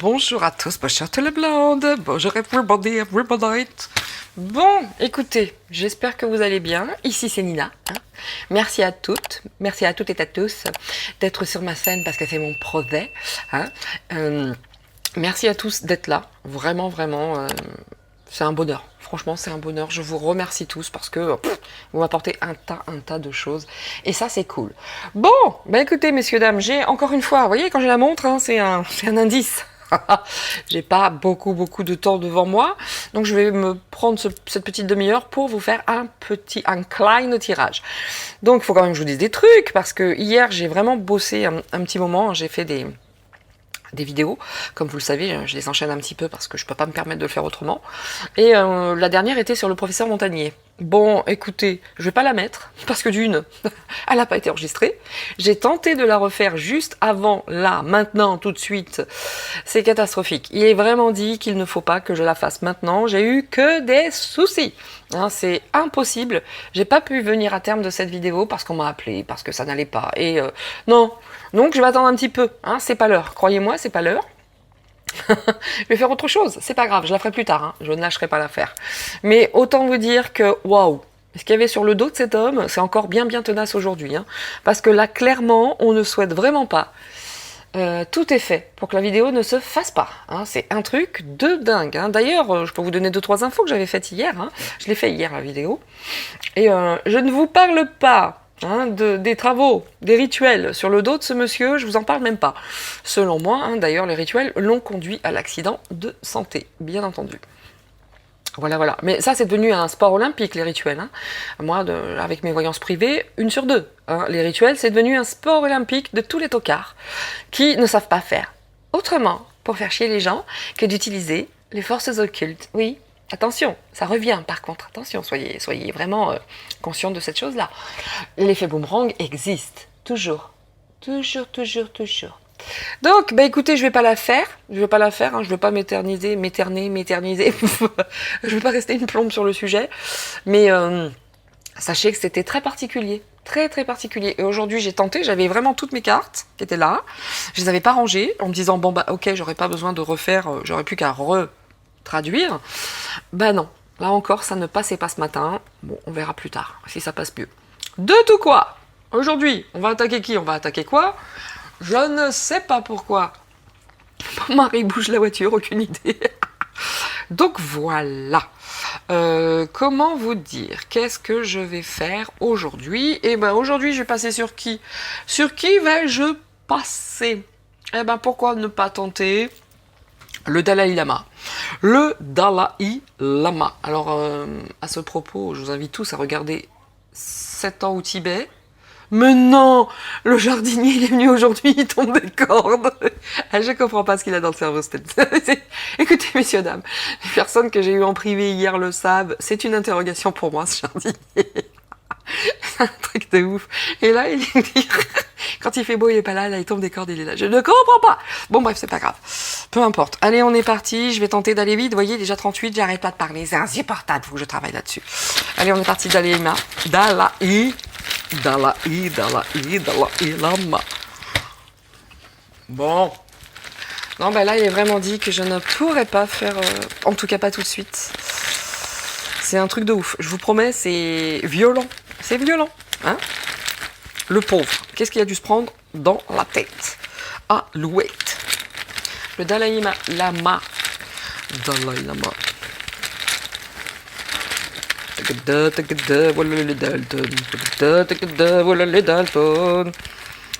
bonjour à tous, bonjour tout le blonde, bonjour everybody, everybody. Bon, écoutez, j'espère que vous allez bien. Ici c'est Nina. Merci à toutes et à tous d'être sur ma scène parce que c'est mon projet. Merci à tous d'être là. Vraiment, c'est un bonheur. Franchement, c'est un bonheur. Je vous remercie tous parce que vous m'apportez un tas de choses. Et ça, c'est cool. Bon, bah écoutez, messieurs, dames, j'ai encore une fois, vous voyez, quand j'ai la montre, c'est un indice. J'ai pas beaucoup de temps devant moi. Donc, je vais me prendre cette petite demi-heure pour vous faire un klein tirage. Donc, il faut quand même que je vous dise des trucs parce que hier, j'ai vraiment bossé un petit moment. J'ai fait des vidéos, comme vous le savez, je les enchaîne un petit peu parce que je peux pas me permettre de le faire autrement. Et la dernière était sur le professeur Montagnier. Bon, écoutez, je vais pas la mettre, parce que d'une, elle n'a pas été enregistrée. J'ai tenté de la refaire juste avant, là, maintenant, tout de suite. C'est catastrophique. Il est vraiment dit qu'il ne faut pas que je la fasse maintenant. J'ai eu que des soucis. C'est impossible. J'ai pas pu venir à terme de cette vidéo parce qu'on m'a appelé, parce que ça n'allait pas. Et non. Donc je vais attendre un petit peu. C'est pas l'heure. Croyez-moi, c'est pas l'heure. Je vais faire autre chose, c'est pas grave, je la ferai plus tard, je ne lâcherai pas l'affaire. Mais autant vous dire que, waouh, ce qu'il y avait sur le dos de cet homme, c'est encore bien tenace aujourd'hui. Parce que là, clairement, on ne souhaite vraiment pas. Tout est fait pour que la vidéo ne se fasse pas. C'est un truc de dingue. D'ailleurs, je peux vous donner 2-3 infos que j'avais faites hier. Je l'ai fait hier, la vidéo. Et je ne vous parle pas des travaux, des rituels sur le dos de ce monsieur, je vous en parle même pas. Selon moi, d'ailleurs, les rituels l'ont conduit à l'accident de santé, bien entendu. Voilà. Mais ça, c'est devenu un sport olympique, les rituels. Moi, avec mes voyances privées, 1 sur 2. Les rituels, c'est devenu un sport olympique de tous les tocards qui ne savent pas faire autrement pour faire chier les gens que d'utiliser les forces occultes. Oui. Attention, ça revient par contre, attention, soyez vraiment conscients de cette chose-là. L'effet boomerang existe, toujours. Donc, écoutez, je vais pas la faire, je vais pas m'éterniser, je vais pas rester une plombe sur le sujet, mais sachez que c'était très particulier. Très particulier. Et aujourd'hui, j'ai tenté, j'avais vraiment toutes mes cartes qui étaient là, je les avais pas rangées, en me disant, ok, j'aurais pas besoin de refaire, j'aurais plus qu'à traduire. Non, là encore ça ne passait pas ce matin. Bon, on verra plus tard si ça passe mieux. De tout quoi, aujourd'hui on va attaquer qui, on va attaquer quoi, je ne sais pas pourquoi. Mon mari bouge la voiture, aucune idée. Donc voilà. Comment vous dire, qu'est-ce que je vais faire aujourd'hui? Aujourd'hui je vais passer sur qui? Sur qui vais-je passer? Pourquoi ne pas tenter le Dalai Lama. Le Dalai Lama. Alors, à ce propos, je vous invite tous à regarder 7 ans au Tibet. Mais non, le jardinier, il est venu aujourd'hui, il tombe des cordes. Je comprends pas ce qu'il a dans le cerveau. Écoutez, messieurs, dames, les personnes que j'ai eues en privé hier le savent, c'est une interrogation pour moi, ce jardinier. C'est un truc de ouf. Et là, il dit, quand il fait beau, il est pas là, il tombe des cordes, il est là. Je ne comprends pas. Bon, bref, c'est pas grave. Peu importe. Allez, on est parti. Je vais tenter d'aller vite. Vous voyez, déjà 38, j'arrête pas de parler. C'est insupportable. Faut que je travaille là-dessus. Allez, on est parti. Dalai Lama. Bon. Non, là, il est vraiment dit que je ne pourrais pas faire, en tout cas pas tout de suite. C'est un truc de ouf. Je vous promets, c'est violent. C'est violent, Le pauvre, qu'est-ce qu'il a dû se prendre dans la tête? Alouette. Le Dalai Lama. Dalai Lama. Voilà les Dalton. Voilà les Dalton.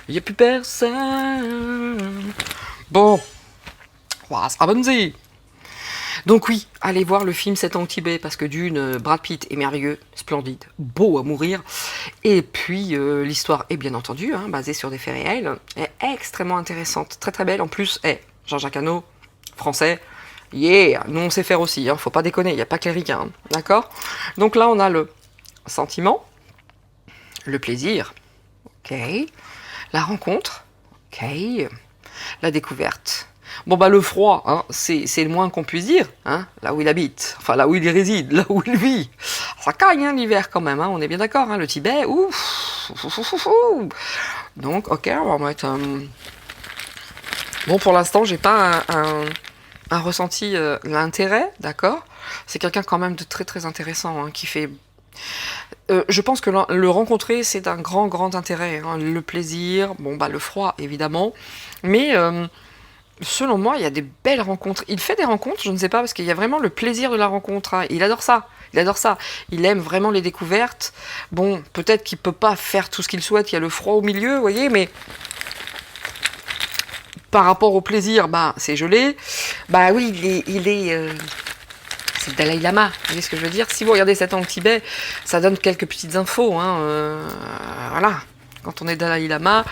Il n'y a plus personne. Bon. Abonzi. Donc oui, allez voir le film 7 ans au Tibet, parce que d'une, Brad Pitt est merveilleux, splendide, beau à mourir, et puis l'histoire est bien entendu, basée sur des faits réels, est extrêmement intéressante, très belle, en plus, Jean-Jacques Hano, français, yeah, nous on sait faire aussi, faut pas déconner, il n'y a pas que les ricains, d'accord? Donc là on a le sentiment, le plaisir, ok, la rencontre, ok, la découverte. Le froid, c'est le moins qu'on puisse dire, là où il habite, enfin là où il réside, là où il vit. Ça caille l'hiver quand même, on est bien d'accord, le Tibet, ouf. Donc, ok, on va mettre Bon, pour l'instant, j'ai pas un ressenti l'intérêt, d'accord. C'est quelqu'un quand même de très très intéressant, hein, qui fait... je pense que le rencontrer, c'est d'un grand intérêt, hein. Le plaisir, bon bah le froid évidemment, mais selon moi, il y a des belles rencontres. Il fait des rencontres, je ne sais pas, parce qu'il y a vraiment le plaisir de la rencontre, hein. Il adore ça. Il adore ça. Il aime vraiment les découvertes. Bon, peut-être qu'il peut pas faire tout ce qu'il souhaite. Il y a le froid au milieu, vous voyez, mais par rapport au plaisir, bah c'est gelé. Bah oui, c'est le Dalai Lama. Vous voyez ce que je veux dire? Si vous regardez 7 ans au Tibet, ça donne quelques petites infos, hein. Voilà. Quand on est Dalai Lama,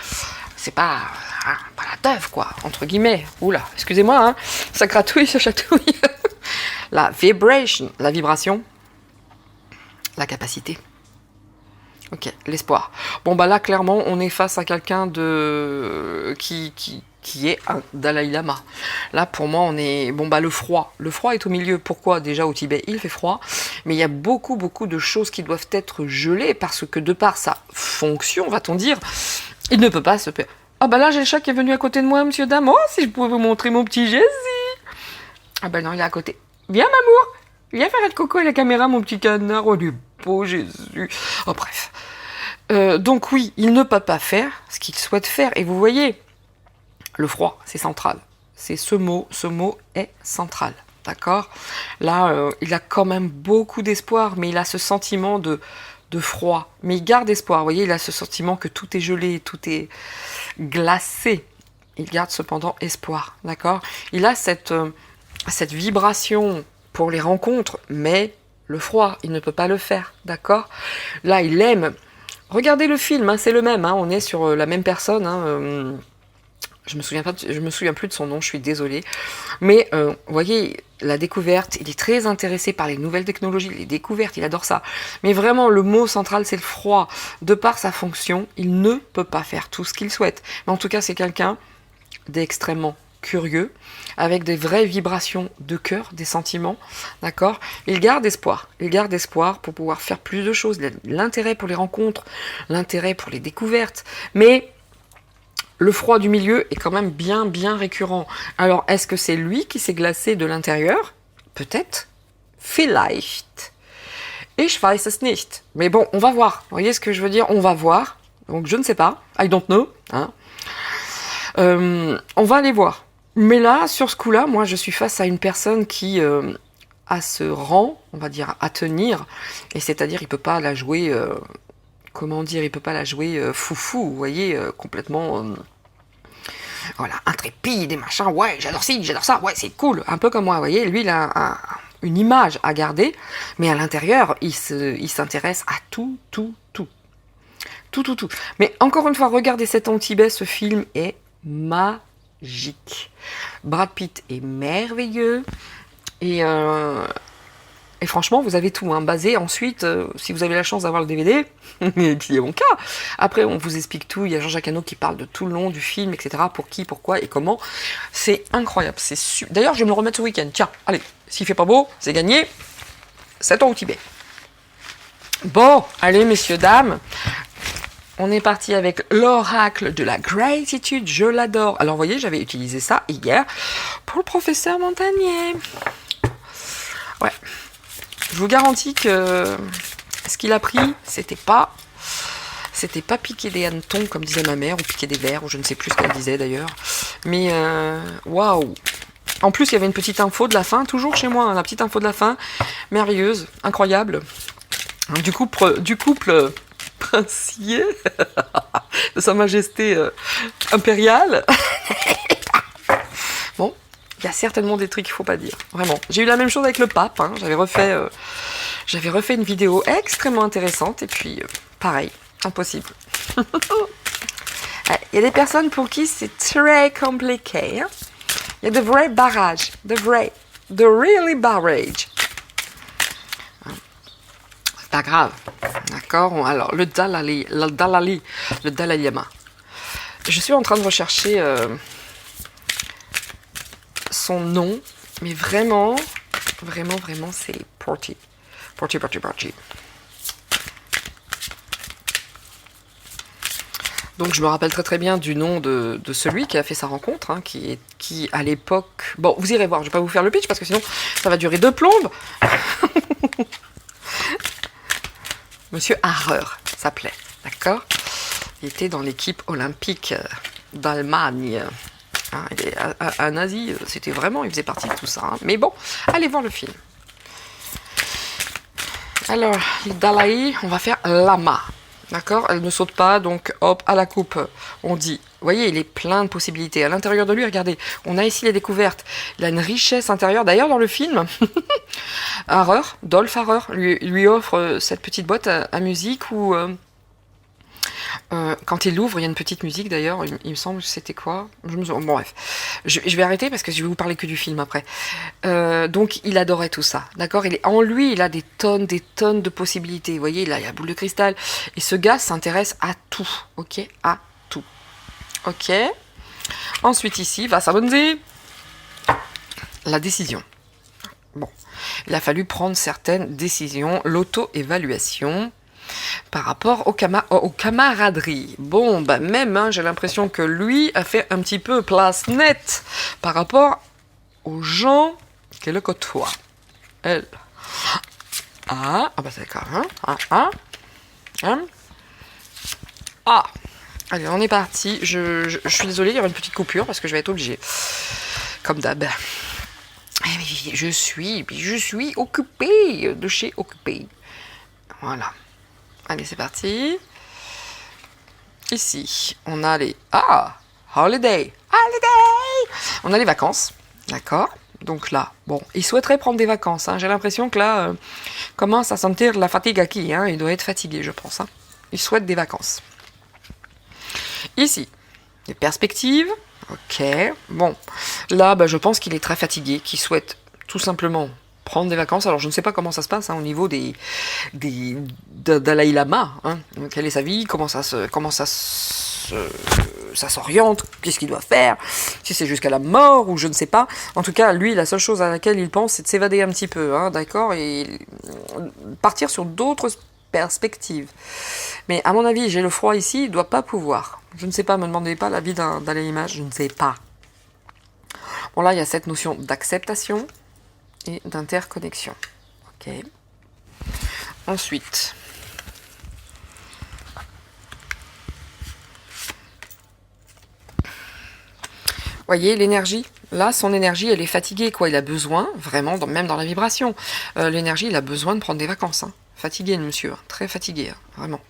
c'est pas la teuf, quoi, entre guillemets. Oula, excusez-moi, hein, ça gratouille, ça chatouille. La vibration, la vibration, la capacité. Ok, l'espoir. Bon, bah là, clairement, on est face à quelqu'un qui est un Dalai Lama. Là, pour moi, on est... Bon, bah le froid. Le froid est au milieu. Pourquoi? Déjà, au Tibet, il fait froid. Mais il y a beaucoup de choses qui doivent être gelées parce que de par sa fonction, va-t-on dire, il ne peut pas se... Ah bah là, j'ai le chat qui est venu à côté de moi, monsieur dame. Oh, si je pouvais vous montrer mon petit Jésus. Ah bah non, il est à côté. Viens, mamour. Viens faire de coco à la caméra, mon petit canard. Oh, du beau Jésus. Oh, bref. Donc oui, il ne peut pas faire ce qu'il souhaite faire. Et vous voyez, le froid, c'est central. C'est ce mot est central. D'accord? Là, il a quand même beaucoup d'espoir, mais il a ce sentiment de froid. Mais il garde espoir. Vous voyez, il a ce sentiment que tout est gelé, tout est glacé. Il garde cependant espoir. D'accord? Il a cette vibration pour les rencontres, mais le froid, il ne peut pas le faire. D'accord? Là, il aime... Regardez le film, hein, c'est le même, hein, on est sur la même personne. Hein, je me souviens plus de son nom, je suis désolée. Mais vous voyez, la découverte, il est très intéressé par les nouvelles technologies, les découvertes, il adore ça. Mais vraiment, le mot central, c'est le froid. De par sa fonction, il ne peut pas faire tout ce qu'il souhaite. Mais en tout cas, c'est quelqu'un d'extrêmement curieux, avec des vraies vibrations de cœur, des sentiments, d'accord? Il garde espoir pour pouvoir faire plus de choses, l'intérêt pour les rencontres, l'intérêt pour les découvertes, mais le froid du milieu est quand même bien récurrent. Alors, est-ce que c'est lui qui s'est glacé de l'intérieur? Peut-être. Vielleicht. Ich weiß es nicht. Mais bon, on va voir. Vous voyez ce que je veux dire? On va voir. Donc, je ne sais pas. I don't know. Hein. On va aller voir. Mais là, sur ce coup-là, moi, je suis face à une personne qui a ce rang, on va dire, à tenir. Et c'est-à-dire, il peut pas la jouer... comment dire? Il peut pas la jouer foufou, vous voyez, complètement... voilà, intrépide et machin. Ouais, j'adore ci, j'adore ça. Ouais, c'est cool. Un peu comme moi, vous voyez. Lui, il a une image à garder. Mais à l'intérieur, il s'intéresse à tout. Tout. Mais encore une fois, regardez 7 ans au Tibet, ce film est magique. Brad Pitt est merveilleux. Et franchement, vous avez tout, hein, basé ensuite, si vous avez la chance d'avoir le DVD, qui est mon cas. Après, on vous explique tout. Il y a Jean-Jacques Hano qui parle de tout le long du film, etc. Pour qui, pourquoi et comment. C'est incroyable. D'ailleurs, je vais me le remettre ce week-end. Tiens, allez, s'il fait pas beau, c'est gagné. 7 ans au Tibet. Bon, allez, messieurs, dames. On est parti avec l'oracle de la gratitude, je l'adore. Alors, vous voyez, j'avais utilisé ça hier pour le professeur Montagnier. Ouais, je vous garantis que ce qu'il a pris, c'était pas piquer des hannetons, comme disait ma mère, ou piquer des vers, ou je ne sais plus ce qu'elle disait d'ailleurs. Mais, waouh! En plus, il y avait une petite info de la fin, toujours chez moi, hein, la petite info de la fin, merveilleuse, incroyable. Du couple princier de Sa Majesté impériale. Bon, il y a certainement des trucs qu'il ne faut pas dire, vraiment. J'ai eu la même chose avec le pape, hein. J'avais refait une vidéo extrêmement intéressante, et puis pareil, impossible. Il y a des personnes pour qui c'est très compliqué. Hein. Il y a de vrais barrages, the really barrage. Pas grave, d'accord. Alors, le Dalai Lama. Je suis en train de rechercher son nom, mais vraiment, c'est Porty. Donc je me rappelle très très bien du nom de celui qui a fait sa rencontre, hein, qui à l'époque... Bon, vous irez voir, je vais pas vous faire le pitch parce que sinon ça va durer 2 plombes. Monsieur Harrer s'appelait, d'accord? Il était dans l'équipe olympique d'Allemagne. Hein, en Asie, c'était vraiment, il faisait partie de tout ça. Hein. Mais bon, allez voir le film. Alors, le Dalai, on va faire lama. D'accord? Elle ne saute pas, donc hop, à la coupe, on dit. Vous voyez, il est plein de possibilités. À l'intérieur de lui, regardez, on a ici les découvertes. Il a une richesse intérieure. D'ailleurs, dans le film, Harrer, Dolph Harrer, lui offre cette petite boîte à musique où... quand il l'ouvre, il y a une petite musique d'ailleurs, il me semble que c'était quoi bon, bref, je vais arrêter parce que je vais vous parler que du film après. Donc il adorait tout ça, d'accord. En lui, il a des tonnes de possibilités. Vous voyez, là, il y a la boule de cristal. Et ce gars s'intéresse à tout, ok. À tout. Ok. Ensuite ici, va s'abonner. La décision. Bon, il a fallu prendre certaines décisions, l'auto-évaluation. Par rapport aux camaraderies. Bon, bah même, hein, j'ai l'impression que lui a fait un petit peu place nette par rapport aux gens qui le côtoient. Elle. Ah bah c'est d'accord. Ah. Allez, on est parti. Je suis désolée, il y aura une petite coupure parce que je vais être obligée. Comme d'hab. Je suis occupée de chez Occupé. Voilà. Allez, c'est parti. Ici, on a les... Ah, holiday. On a les vacances, d'accord. Donc là, bon, il souhaiterait prendre des vacances. Hein. J'ai l'impression que là, commence à sentir la fatigue acquis. Hein. Il doit être fatigué, je pense. Hein. Il souhaite des vacances. Ici, les perspectives. Ok, bon. Là, bah, je pense qu'il est très fatigué, qu'il souhaite tout simplement... prendre des vacances. Alors je ne sais pas comment ça se passe hein, au niveau de Dalai Lama. Hein. Quelle est sa vie, comment ça s'oriente, qu'est-ce qu'il doit faire, si c'est jusqu'à la mort ou je ne sais pas. En tout cas, lui, la seule chose à laquelle il pense, c'est de s'évader un petit peu, hein, d'accord, et partir sur d'autres perspectives. Mais à mon avis, j'ai le froid ici, il ne doit pas pouvoir. Je ne sais pas, me demandez pas l'avis d'un Dalai Lama, je ne sais pas. Bon là, il y a cette notion d'acceptation et d'interconnexion. Ok. Ensuite, voyez l'énergie. Là, son énergie, elle est fatiguée, quoi. Il a besoin, vraiment, même dans la vibration, l'énergie, il a besoin de prendre des vacances. Hein. Fatigué, le monsieur, hein. Très fatigué, hein. Vraiment.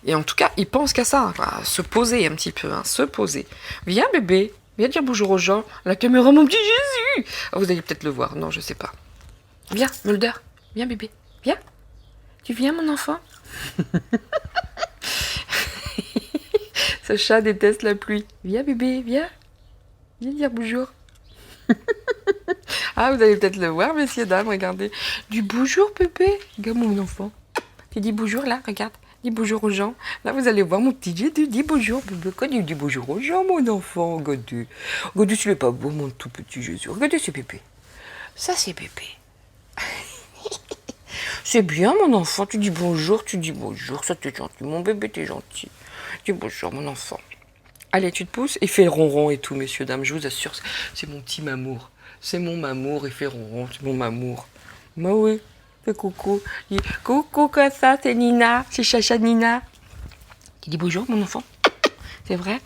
Et en tout cas, il pense qu'à ça, quoi. Se poser un petit peu, hein. Se poser. Viens, bébé. Viens dire bonjour aux gens. La caméra, mon petit Jésus. Oh, vous allez peut-être le voir. Non, je sais pas. Viens, Mulder. Viens, bébé. Viens. Tu viens, mon enfant? Ce chat déteste la pluie. Viens, bébé, viens. Viens dire bonjour. Ah, vous allez peut-être le voir, messieurs, dames, regardez. Du bonjour, bébé. Regarde, mon enfant. Tu dis bonjour, là, regarde. Dis bonjour aux gens. Là, vous allez voir mon petit Jésus. Dis bonjour, bébé. Quand tu dis bonjour aux gens, mon enfant, regardez. Regardez, tu l'es pas beau, mon tout petit Jésus. Regardez, c'est bébé. Ça, c'est bébé. C'est bien, mon enfant. Tu dis bonjour, ça t'es gentil. Mon bébé, t'es gentil. Dis bonjour, mon enfant. Allez, tu te pousses et fais le ronron et tout, messieurs, dames. Je vous assure, c'est mon petit mamour. C'est mon mamour, il fait ronron, c'est mon mamour. Bah oui, fais coucou. Dis coucou, comme ça, c'est Nina. C'est Chacha Nina. Tu dis bonjour, mon enfant. C'est vrai?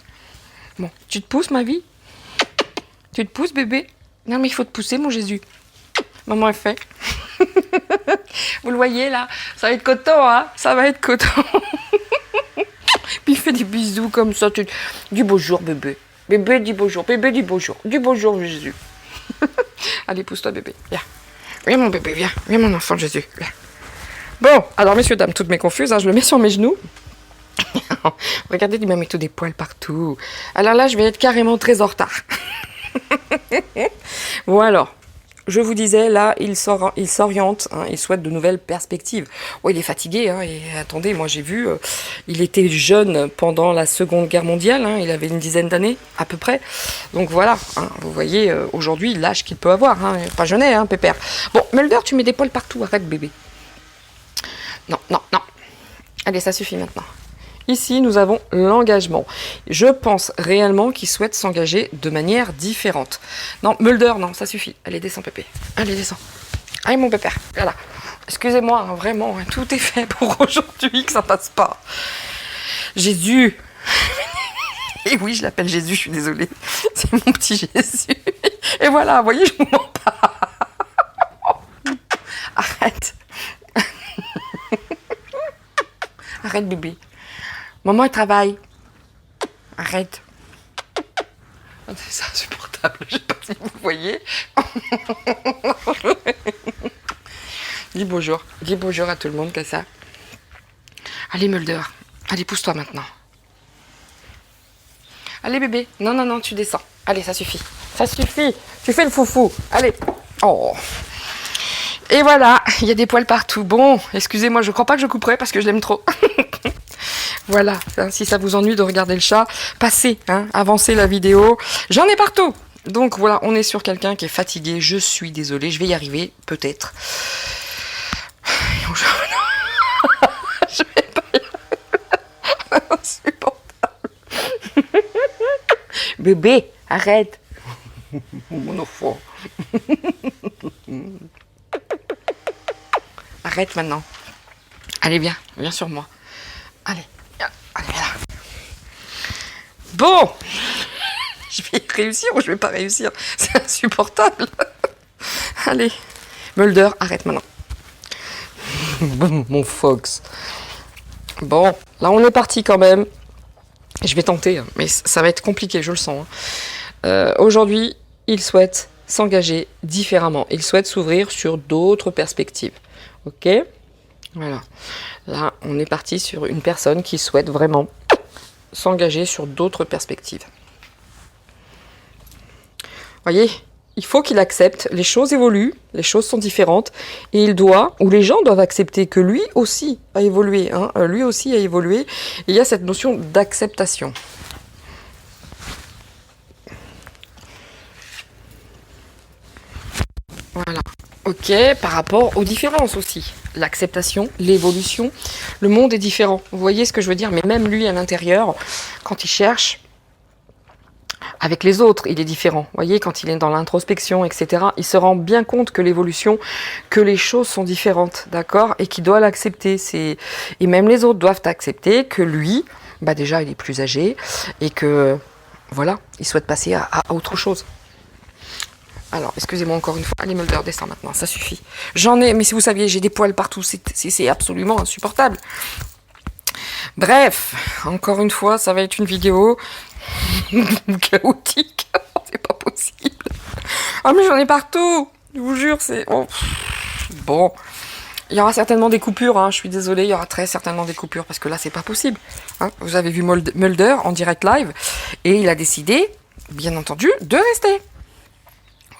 Bon, tu te pousses, ma vie? Tu te pousses, bébé? Non, mais il faut te pousser, mon Jésus. Maman, elle fait. Vous le voyez là, ça va être coton, hein, ça va être coton. Puis il fait des bisous comme ça. Dis bonjour, bébé. Bébé, dis bonjour. Bébé, dis bonjour. Dis bonjour, Jésus. Allez, pousse-toi, bébé. Viens. Viens, mon bébé, viens. Viens, mon enfant, Jésus. Viens. Bon, alors, messieurs, dames, toutes mes confuses, hein, je le mets sur mes genoux. Regardez, il m'a mis tous des poils partout. Alors là, je vais être carrément très en retard. Bon, alors. Je vous disais, là, il s'oriente, hein, il souhaite de nouvelles perspectives. Ouais, il est fatigué, hein, et attendez, moi j'ai vu, il était jeune pendant la Seconde Guerre mondiale, hein, il avait une dizaine d'années, à peu près. Donc voilà, hein, vous voyez, aujourd'hui, l'âge qu'il peut avoir, hein, pas jeunet, hein, pépère. Bon, Mulder, tu mets des poils partout, arrête, bébé. Non. Allez, ça suffit maintenant. Ici, nous avons l'engagement. Je pense réellement qu'il souhaite s'engager de manière différente. Non, Mulder, non, ça suffit. Allez, descends, Pépé. Allez, descends. Allez, mon pépère. Voilà. Excusez-moi, hein, vraiment, hein, tout est fait pour aujourd'hui que ça passe pas. Jésus. Et oui, je l'appelle Jésus, je suis désolée. C'est mon petit Jésus. Et voilà, vous voyez, je vous mens pas. Arrête. Arrête, bébé. Maman, elle travaille. Arrête. C'est insupportable. Je sais pas si vous voyez. Dis bonjour. Dis bonjour à tout le monde comme ça. Allez, Mulder. Allez, pousse-toi maintenant. Allez, bébé. Non, non, non, tu descends. Allez, ça suffit. Ça suffit. Tu fais le foufou. Allez. Oh. Et voilà, il y a des poils partout. Bon, excusez-moi, je crois pas que je couperai parce que je l'aime trop. Voilà, hein, si ça vous ennuie de regarder le chat, passez, hein, avancez la vidéo. J'en ai partout. Donc voilà, on est sur quelqu'un qui est fatigué. Je suis désolée, je vais y arriver, peut-être. Je vais pas y arriver. Insupportable. Bébé, arrête. Mon enfant. Arrête maintenant. Allez, viens sur moi. Allez, allez, là. Bon, je vais réussir ou je vais pas réussir. C'est insupportable. Allez, Mulder, arrête maintenant. Mon Fox. Bon, là on est parti quand même. Je vais tenter, mais ça va être compliqué, je le sens. Aujourd'hui, il souhaite s'engager différemment. Il souhaite s'ouvrir sur d'autres perspectives. Ok ? Voilà. Là, on est parti sur une personne qui souhaite vraiment s'engager sur d'autres perspectives. Voyez, il faut qu'il accepte, les choses évoluent, les choses sont différentes, et il doit, ou les gens doivent accepter que lui aussi a évolué, hein, lui aussi a évolué, et il y a cette notion d'acceptation. Voilà. Ok, par rapport aux différences aussi. L'acceptation, l'évolution, le monde est différent. Vous voyez ce que je veux dire? Mais même lui, à l'intérieur, quand il cherche avec les autres, il est différent. Vous voyez, quand il est dans l'introspection, etc., il se rend bien compte que l'évolution, que les choses sont différentes, d'accord? Et qu'il doit l'accepter. Et même les autres doivent accepter que lui, bah déjà, il est plus âgé et que, voilà, il souhaite passer à autre chose. Alors, excusez-moi encore une fois. Allez, Mulder, descends maintenant, ça suffit. J'en ai, mais si vous saviez, j'ai des poils partout, c'est absolument insupportable. Bref, encore une fois, ça va être une vidéo chaotique. C'est pas possible. Ah, mais j'en ai partout. Je vous jure, c'est... Oh. Bon, il y aura certainement des coupures, hein. Je suis désolée, il y aura très certainement des coupures, parce que là, c'est pas possible. Hein. Vous avez vu Mulder en direct live, et il a décidé, bien entendu, de rester.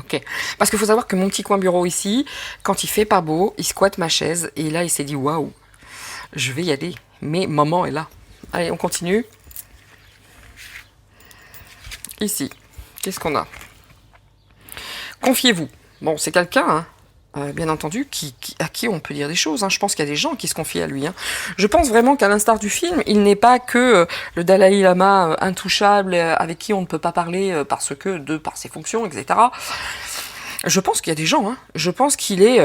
Ok, parce qu'il faut savoir que mon petit coin bureau ici, quand il fait pas beau, il squatte ma chaise et là il s'est dit waouh, je vais y aller, mais maman est là. Allez, on continue. Ici, qu'est-ce qu'on a? Confiez-vous. Bon, c'est quelqu'un, hein, bien entendu, à qui on peut dire des choses. Hein. Je pense qu'il y a des gens qui se confient à lui. Hein. Je pense vraiment qu'à l'instar du film, il n'est pas que le Dalai Lama intouchable, avec qui on ne peut pas parler parce que, par ses fonctions, etc. Je pense qu'il y a des gens. Hein. Je pense qu'il est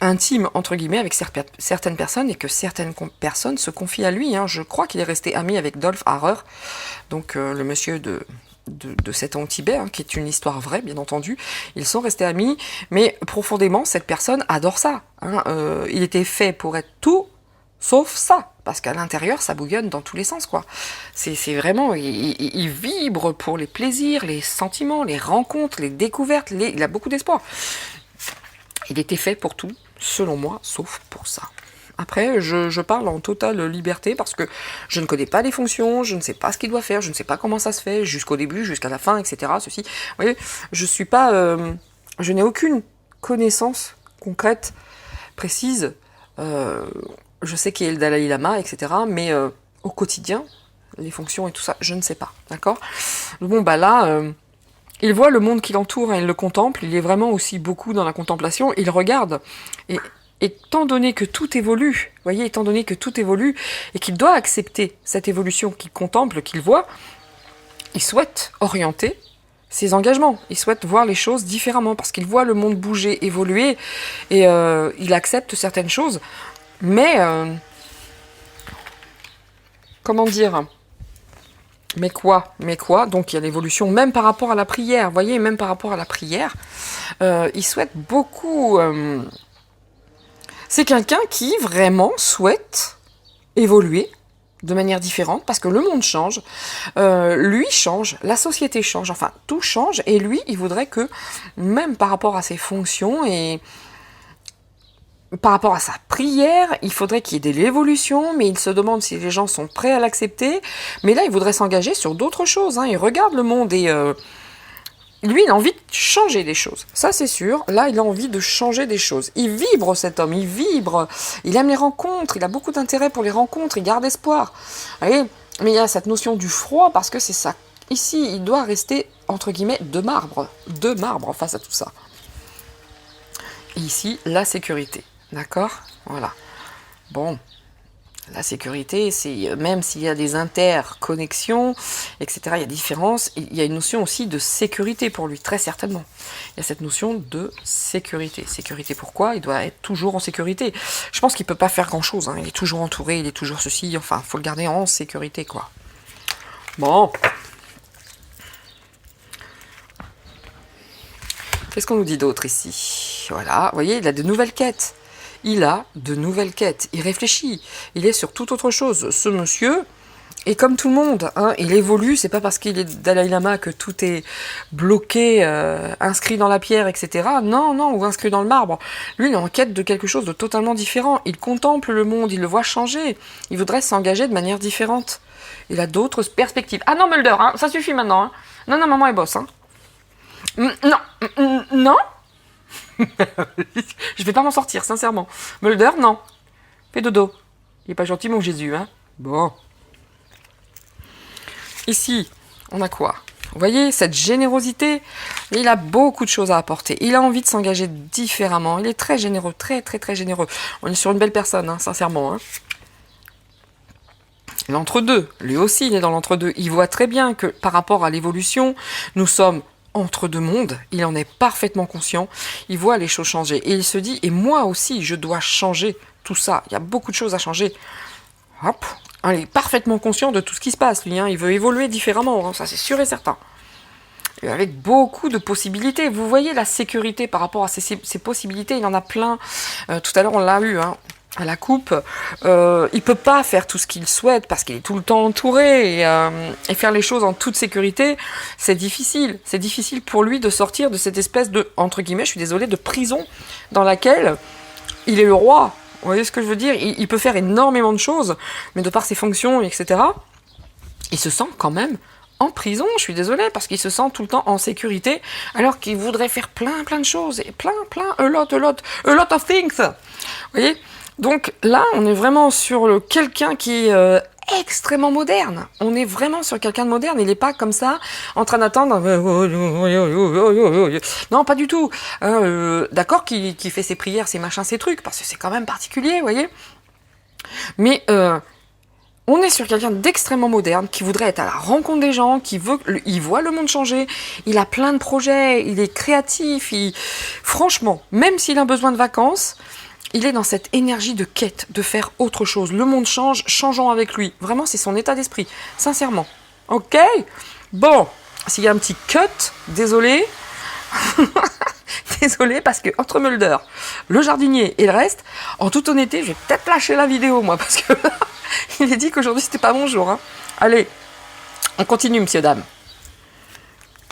intime, entre guillemets, avec certaines personnes et que certaines personnes se confient à lui. Hein. Je crois qu'il est resté ami avec Dolph Harrer, donc le monsieur de cet homme tibet, hein, qui est une histoire vraie, bien entendu. Ils sont restés amis, mais profondément, cette personne adore ça. Hein. Il était fait pour être tout, sauf ça. Parce qu'à l'intérieur, ça bouillonne dans tous les sens, quoi. C'est vraiment... Il vibre pour les plaisirs, les sentiments, les rencontres, les découvertes. Il a beaucoup d'espoir. Il était fait pour tout, selon moi, sauf pour ça. Après, je parle en totale liberté parce que je ne connais pas les fonctions, je ne sais pas ce qu'il doit faire, je ne sais pas comment ça se fait, jusqu'au début, jusqu'à la fin, etc. Ceci, vous voyez, je suis pas, je n'ai aucune connaissance concrète, précise. Je sais qui est le Dalai Lama, etc. Mais au quotidien, les fonctions et tout ça, je ne sais pas, d'accord? Bon, bah là, il voit le monde qui l'entoure et il le contemple. Il est vraiment aussi beaucoup dans la contemplation. Il regarde. étant donné que tout évolue, vous voyez, étant donné que tout évolue et qu'il doit accepter cette évolution qu'il contemple, qu'il voit, il souhaite orienter ses engagements. Il souhaite voir les choses différemment parce qu'il voit le monde bouger, évoluer et il accepte certaines choses. Mais, comment dire ? Mais quoi ? Donc il y a l'évolution, même par rapport à la prière. Vous voyez, même par rapport à la prière, il souhaite beaucoup... c'est quelqu'un qui vraiment souhaite évoluer de manière différente, parce que le monde change, lui change, la société change, enfin tout change, et lui, il voudrait que, même par rapport à ses fonctions et par rapport à sa prière, il faudrait qu'il y ait de l'évolution, mais il se demande si les gens sont prêts à l'accepter, mais là, il voudrait s'engager sur d'autres choses, hein. Il regarde le monde et... lui, il a envie de changer des choses. Ça, c'est sûr. Là, il a envie de changer des choses. Il vibre, cet homme. Il vibre. Il aime les rencontres. Il a beaucoup d'intérêt pour les rencontres. Il garde espoir. Vous voyez ? Mais il y a cette notion du froid parce que c'est ça. Ici, il doit rester, entre guillemets, de marbre. De marbre face à tout ça. Et ici, la sécurité. D'accord ? Voilà. Bon. La sécurité, c'est même s'il y a des interconnexions, etc., il y a des différences, il y a une notion aussi de sécurité pour lui, très certainement. Il y a cette notion de sécurité. Sécurité pourquoi ? Il doit être toujours en sécurité. Je pense qu'il ne peut pas faire grand-chose, hein. Il est toujours entouré, il est toujours ceci, enfin, il faut le garder en sécurité, quoi. Bon. Qu'est-ce qu'on nous dit d'autre ici ? Voilà, vous voyez, il a de nouvelles quêtes. Il a de nouvelles quêtes, il réfléchit, il est sur toute autre chose. Ce monsieur est comme tout le monde, hein, il évolue, c'est pas parce qu'il est Dalai Lama que tout est bloqué, inscrit dans la pierre, etc. Non, ou inscrit dans le marbre. Lui, il est en quête de quelque chose de totalement différent. Il contemple le monde, il le voit changer, il voudrait s'engager de manière différente. Il a d'autres perspectives. Ah non, Mulder, hein, ça suffit maintenant. Hein. Non, maman est boss. Hein. Non. Je vais pas m'en sortir, sincèrement. Mulder, non. Fais dodo. Il est pas gentil, mon Jésus, hein. Bon. Ici, on a quoi ? Vous voyez, cette générosité, il a beaucoup de choses à apporter. Il a envie de s'engager différemment. Il est très généreux, très généreux. On est sur une belle personne, hein, sincèrement. Hein. L'entre-deux, lui aussi, il est dans l'entre-deux. Il voit très bien que par rapport à l'évolution, nous sommes entre deux mondes, il en est parfaitement conscient, il voit les choses changer, et il se dit, et moi aussi, je dois changer tout ça, il y a beaucoup de choses à changer. Hop, il est parfaitement conscient de tout ce qui se passe, lui, hein. Il veut évoluer différemment, hein, ça c'est sûr et certain. Et avec beaucoup de possibilités, vous voyez la sécurité par rapport à ces possibilités, il en a plein, tout à l'heure on l'a eu, hein. À la coupe, il peut pas faire tout ce qu'il souhaite parce qu'il est tout le temps entouré et faire les choses en toute sécurité, c'est difficile. C'est difficile pour lui de sortir de cette espèce de, entre guillemets, je suis désolée, de prison dans laquelle il est le roi. Vous voyez ce que je veux dire ? Il peut faire énormément de choses, mais de par ses fonctions, etc., il se sent quand même en prison, je suis désolée, parce qu'il se sent tout le temps en sécurité, alors qu'il voudrait faire plein de choses, et plein, a lot of things. Vous voyez ? Donc là, on est vraiment sur quelqu'un qui est extrêmement moderne. On est vraiment sur quelqu'un de moderne. Il n'est pas comme ça, en train d'attendre. Non, pas du tout. D'accord qu'il fait ses prières, ses machins, ses trucs, parce que c'est quand même particulier, vous voyez. Mais on est sur quelqu'un d'extrêmement moderne, qui voudrait être à la rencontre des gens, il voit le monde changer, il a plein de projets, il est créatif, franchement, même s'il a besoin de vacances, il est dans cette énergie de quête, de faire autre chose. Le monde change, changeons avec lui. Vraiment, c'est son état d'esprit, sincèrement. Ok ? Bon, s'il y a un petit cut, désolé. Désolé, parce que entre Mulder, le jardinier et le reste, en toute honnêteté, je vais peut-être lâcher la vidéo, moi, parce que il est dit qu'aujourd'hui, c'était pas mon jour. Hein. Allez, on continue, monsieur, dame.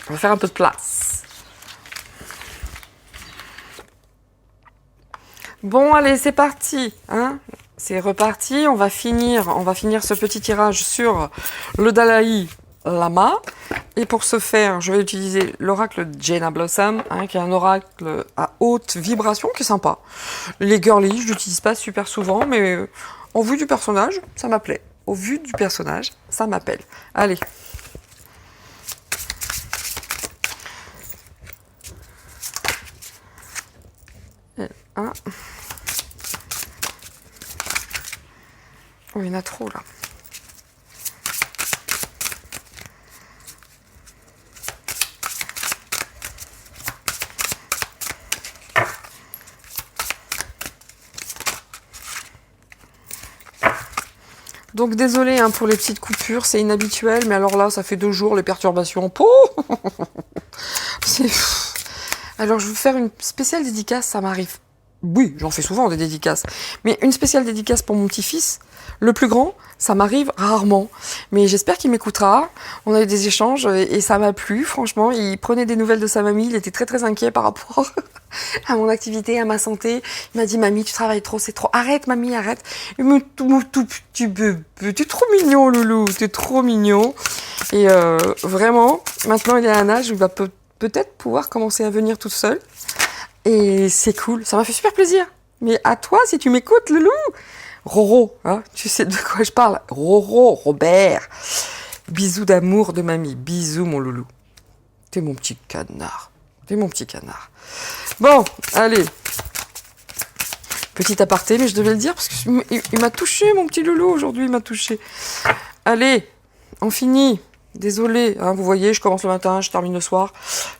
On va faire un peu de place. Bon, allez, c'est parti, hein. C'est reparti. On va finir ce petit tirage sur le Dalai Lama. Et pour ce faire, je vais utiliser l'oracle Jaina Blossom, hein, qui est un oracle à haute vibration, qui est sympa. Les girlies, je l'utilise pas super souvent, mais au vu du personnage, ça m'appelait. Au vu du personnage, ça m'appelle. Allez. Un. Oh, il y en a trop, là. Donc désolé hein, pour les petites coupures, c'est inhabituel, mais alors là, ça fait 2 jours les perturbations. Pouh c'est... Alors je vais vous faire une spéciale dédicace, ça m'arrive. Oui, j'en fais souvent des dédicaces, mais une spéciale dédicace pour mon petit-fils, le plus grand, ça m'arrive rarement. Mais j'espère qu'il m'écoutera. On a eu des échanges et ça m'a plu, franchement. Il prenait des nouvelles de sa mamie, il était très très inquiet par rapport à mon activité, à ma santé. Il m'a dit, mamie, tu travailles trop, c'est trop. Arrête, mamie, arrête. Tout petit bébé, t'es trop mignon, loulou, t'es trop mignon. Et vraiment, maintenant il est à un âge où il va peut-être pouvoir commencer à venir toute seule. Et c'est cool, ça m'a fait super plaisir. Mais à toi, si tu m'écoutes, loulou. Roro, hein, tu sais de quoi je parle. Roro, Robert. Bisous d'amour de mamie. Bisous, mon loulou. T'es mon petit canard. T'es mon petit canard. Bon, allez. Petit aparté, mais je devais le dire parce qu'il m'a touché, mon petit loulou, aujourd'hui, il m'a touché. Allez, on finit. Désolée, hein, vous voyez, je commence le matin, je termine le soir.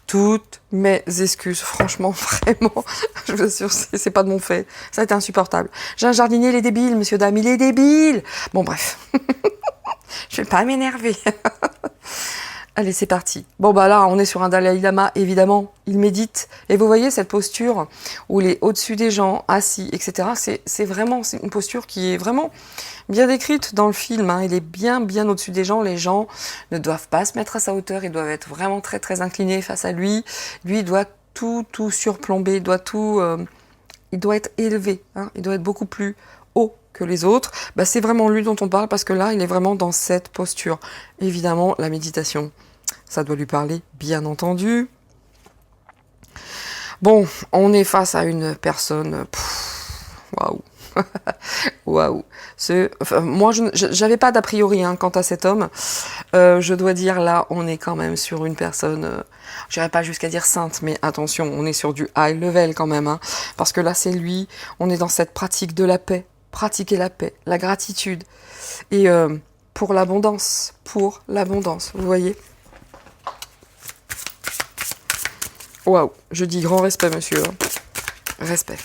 Toutes mes excuses, franchement, vraiment, je vous assure, c'est pas de mon fait. Ça a été insupportable. J'ai un jardinier, il est débile, monsieur, dame, il est débile. Bon, bref. Je vais pas m'énerver. Allez, c'est parti. Bon, bah là, on est sur un Dalai Lama, évidemment. Il médite. Et vous voyez cette posture où il est au-dessus des gens, assis, etc. C'est vraiment une posture qui est vraiment bien décrite dans le film. Hein. Il est bien au-dessus des gens. Les gens ne doivent pas se mettre à sa hauteur. Ils doivent être vraiment très, très inclinés face à lui. Lui, il doit tout surplomber. Il doit il doit être élevé. Hein. Il doit être beaucoup plus haut que les autres. Bah, c'est vraiment lui dont on parle parce que là, il est vraiment dans cette posture. Évidemment, la méditation, ça doit lui parler, bien entendu. Bon, on est face à une personne... Waouh. Waouh. Moi, j'avais pas d'a priori hein, quant à cet homme. Je dois dire, là, on est quand même sur une personne... je n'irai pas jusqu'à dire sainte, mais attention, on est sur du high level quand même. Hein, parce que là, c'est lui, on est dans cette pratique de la paix. Pratiquer la paix, la gratitude. Et pour l'abondance, vous voyez. Waouh, je dis grand respect, monsieur. Hein. Respect.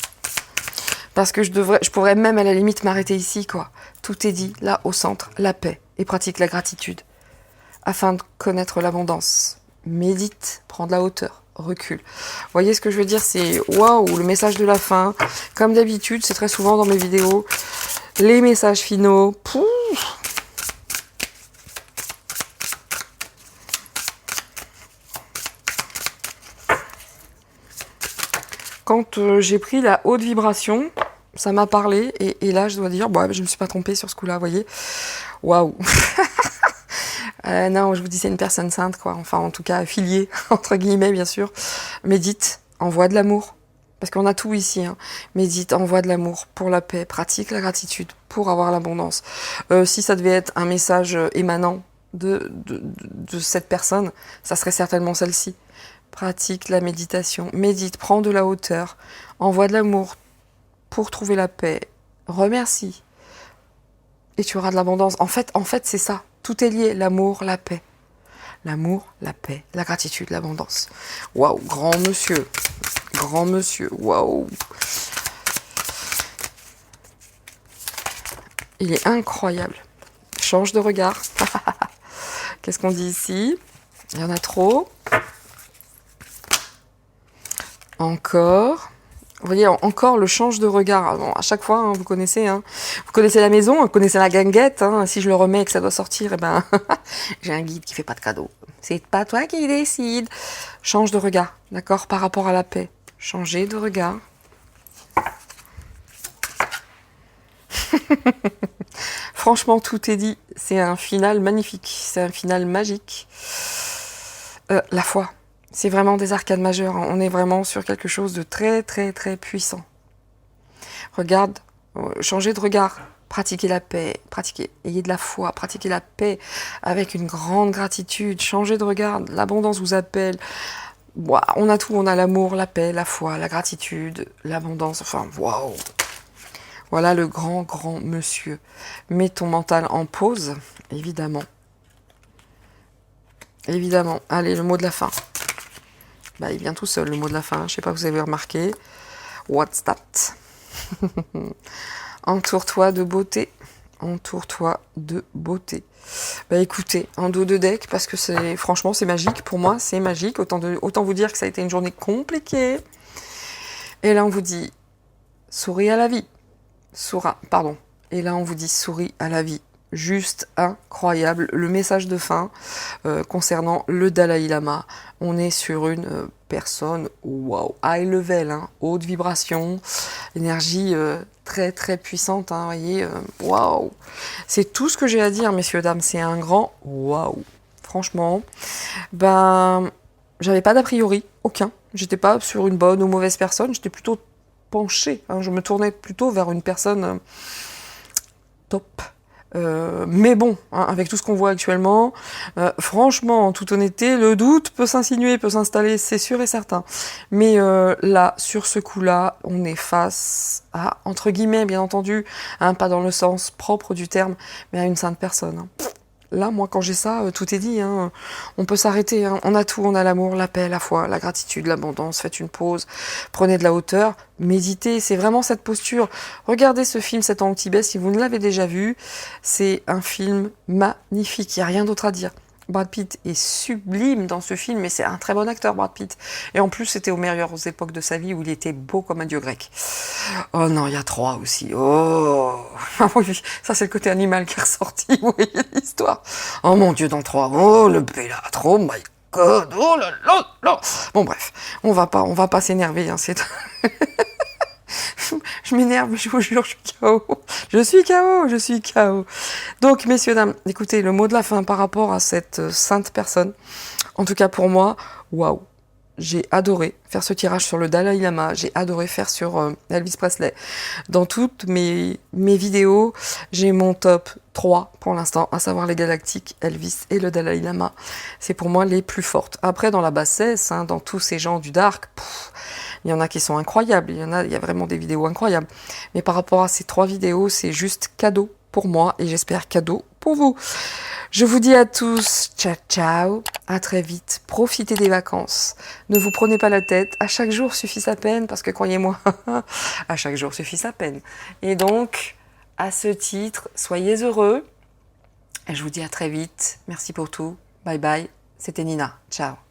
Parce que je pourrais même à la limite m'arrêter ici, quoi. Tout est dit, là, au centre, la paix. Et pratique la gratitude. Afin de connaître l'abondance. Médite, prends de la hauteur, recule. Vous voyez ce que je veux dire, c'est waouh, le message de la fin. Comme d'habitude, c'est très souvent dans mes vidéos. Les messages finaux. Pouf. Quand j'ai pris la haute vibration, ça m'a parlé. Et là, je dois dire, bon, je ne me suis pas trompée sur ce coup-là, vous voyez. Waouh. Non, je vous dis, c'est une personne sainte, quoi. Enfin, en tout cas, affiliée, entre guillemets, bien sûr. Médite, envoie de l'amour. Parce qu'on a tout ici. Hein. Médite, envoie de l'amour pour la paix. Pratique la gratitude pour avoir l'abondance. Si ça devait être un message émanant de cette personne, ça serait certainement celle-ci. Pratique la méditation. Médite, prends de la hauteur. Envoie de l'amour pour trouver la paix. Remercie. Et tu auras de l'abondance. En fait, c'est ça. Tout est lié, l'amour, la paix. L'amour, la paix, la gratitude, l'abondance. Waouh, grand monsieur. Grand monsieur, waouh. Il est incroyable. Change de regard. Qu'est-ce qu'on dit ici? Il y en a trop. Encore. Vous voyez, encore le change de regard. Bon, à chaque fois, hein, vous connaissez. Hein. Vous connaissez la maison, vous connaissez la guinguette. Hein. Si je le remets et que ça doit sortir, eh ben, j'ai un guide qui fait pas de cadeau. C'est pas toi qui décide. Change de regard, d'accord, par rapport à la paix. Changer de regard. Franchement, tout est dit. C'est un final magnifique. C'est un final magique. La foi. C'est vraiment des arcanes majeures. On est vraiment sur quelque chose de très, très, très puissant. Regarde, changez de regard. Pratiquez la paix, ayez de la foi, pratiquez la paix avec une grande gratitude. Changez de regard, l'abondance vous appelle. Wow, on a tout, on a l'amour, la paix, la foi, la gratitude, l'abondance. Enfin, waouh. Voilà le grand, grand monsieur. Mets ton mental en pause, évidemment. Évidemment. Allez, le mot de la fin. Bah, il vient tout seul, le mot de la fin. Je sais pas si vous avez remarqué. What's that? Entoure-toi de beauté. Entoure-toi de beauté. Bah écoutez, en dos de deck, parce que franchement c'est magique. Pour moi, c'est magique. Autant vous dire que ça a été une journée compliquée. Et là, on vous dit, souris à la vie. Pardon. Et là, on vous dit, souris à la vie. Juste incroyable. Le message de fin concernant le Dalai Lama. On est sur une personne, wow, high level, hein, haute vibration, énergie très très puissante, hein, voyez, waouh. C'est tout ce que j'ai à dire, messieurs, dames. C'est un grand waouh. Franchement, ben, j'avais pas d'a priori, aucun. J'étais pas sur une bonne ou mauvaise personne, j'étais plutôt penchée, hein, je me tournais plutôt vers une personne top. Mais bon, hein, avec tout ce qu'on voit actuellement, franchement, en toute honnêteté, le doute peut s'insinuer, peut s'installer, c'est sûr et certain. Mais là, sur ce coup-là, on est face à, entre guillemets, bien entendu, hein, pas dans le sens propre du terme, mais à une sainte personne. Hein. Là, moi, quand j'ai ça, tout est dit. Hein. On peut s'arrêter. Hein. On a tout. On a l'amour, la paix, la foi, la gratitude, l'abondance. Faites une pause. Prenez de la hauteur. Méditez. C'est vraiment cette posture. Regardez ce film, 7 ans au Tibet, si vous ne l'avez déjà vu. C'est un film magnifique. Il n'y a rien d'autre à dire. Brad Pitt est sublime dans ce film, et c'est un très bon acteur, Brad Pitt. Et en plus, c'était aux meilleures époques de sa vie où il était beau comme un dieu grec. Oh non, il y a 3 aussi. Oh, ah oui, ça c'est le côté animal qui est ressorti. Vous voyez l'histoire. Oh mon Dieu, dans 3. Oh le Bellâtre. Oh my God. Oh là là là. Bon bref, on va pas s'énerver. Hein, c'est je m'énerve, je vous jure, je suis KO. Je suis KO. Donc, messieurs, dames, écoutez, le mot de la fin par rapport à cette sainte personne, en tout cas pour moi, waouh. J'ai adoré faire ce tirage sur le Dalai Lama, j'ai adoré faire sur Elvis Presley. Dans toutes mes vidéos, j'ai mon top 3 pour l'instant, à savoir les Galactiques, Elvis et le Dalai Lama. C'est pour moi les plus fortes. Après, dans la bassesse, hein, dans tous ces gens du dark, il y en a qui sont incroyables, il y a vraiment des vidéos incroyables. Mais par rapport à ces 3 vidéos, c'est juste cadeau pour moi et j'espère cadeau pour vous. Je vous dis à tous, ciao ciao, à très vite, profitez des vacances, ne vous prenez pas la tête, à chaque jour suffit sa peine, parce que croyez-moi, à chaque jour suffit sa peine. Et donc, à ce titre, soyez heureux, et je vous dis à très vite, merci pour tout, bye bye, c'était Nina, ciao.